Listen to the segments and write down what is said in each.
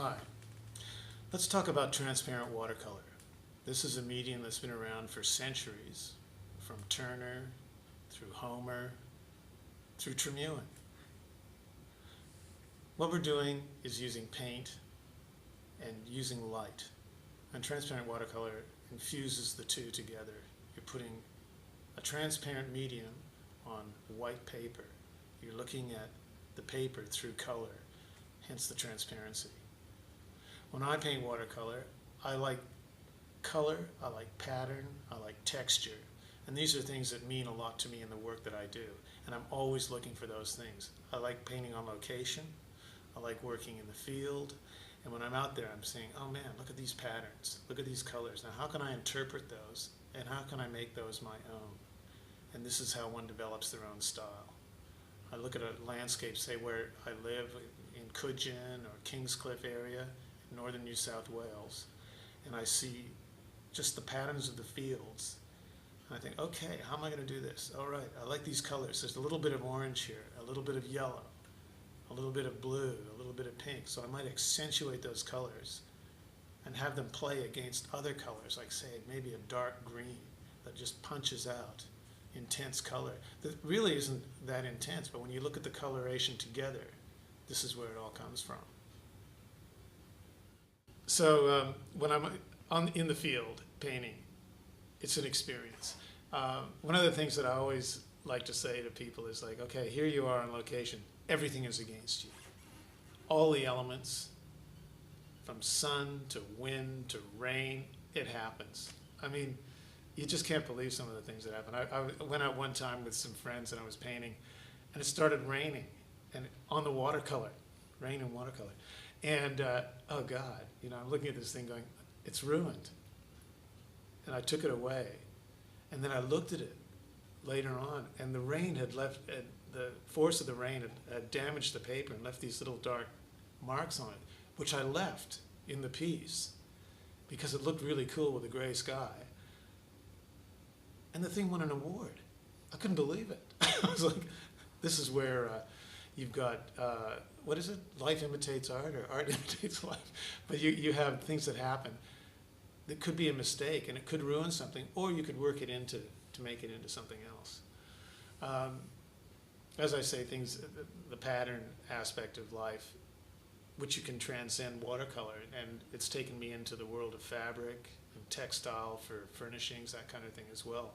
Hi. Let's talk about transparent watercolor. This is a medium that's been around for centuries, from Turner, through Homer, through Tremewen. What we're doing is using paint and using light. And transparent watercolor infuses the two together. You're putting a transparent medium on white paper. You're looking at the paper through color, hence the transparency. When I paint watercolor, I like color, I like pattern, I like texture. And these are things that mean a lot to me in the work that I do. And I'm always looking for those things. I like painting on location. I like working in the field. And when I'm out there, I'm saying, oh man, look at these patterns. Look at these colors. Now, how can I interpret those? And how can I make those my own? And this is how one develops their own style. I look at a landscape, say where I live in Coogin or Kingscliff area, in northern New South Wales, and I see just the patterns of the fields. And I think, okay, how am I going to do this? All right, I like these colors. There's a little bit of orange here, a little bit of yellow, a little bit of blue, a little bit of pink. So I might accentuate those colors and have them play against other colors, like say maybe a dark green that just punches out intense color. That really isn't that intense, but when you look at the coloration together, this is where it all comes from. So when I'm in the field painting, it's an experience. One of the things that I always like to say to people is like, okay, here you are on location. Everything is against you. All the elements, from sun to wind to rain, it happens. I mean, you just can't believe some of the things that happen. I went out one time with some friends and I was painting, and it started raining, and on the watercolor, rain and watercolor. And oh God, you know, I'm looking at this thing going, it's ruined. And I took it away. And then I looked at it later on, and the rain had left, the force of the rain had damaged the paper and left these little dark marks on it, which I left in the piece because it looked really cool with a gray sky. And the thing won an award. I couldn't believe it. I was like, this is where you've got, what is it? Life imitates art, or art imitates life. But you have things that happen that could be a mistake, and it could ruin something, or you could work it into to make it into something else. As I say, things, the pattern aspect of life, which you can transcend watercolor, and it's taken me into the world of fabric and textile for furnishings, that kind of thing as well.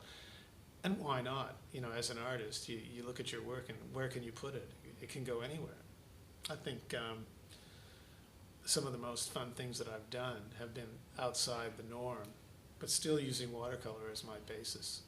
And why not? You know, as an artist, you look at your work and where can you put it? It can go anywhere. I think some of the most fun things that I've done have been outside the norm, but still using watercolor as my basis.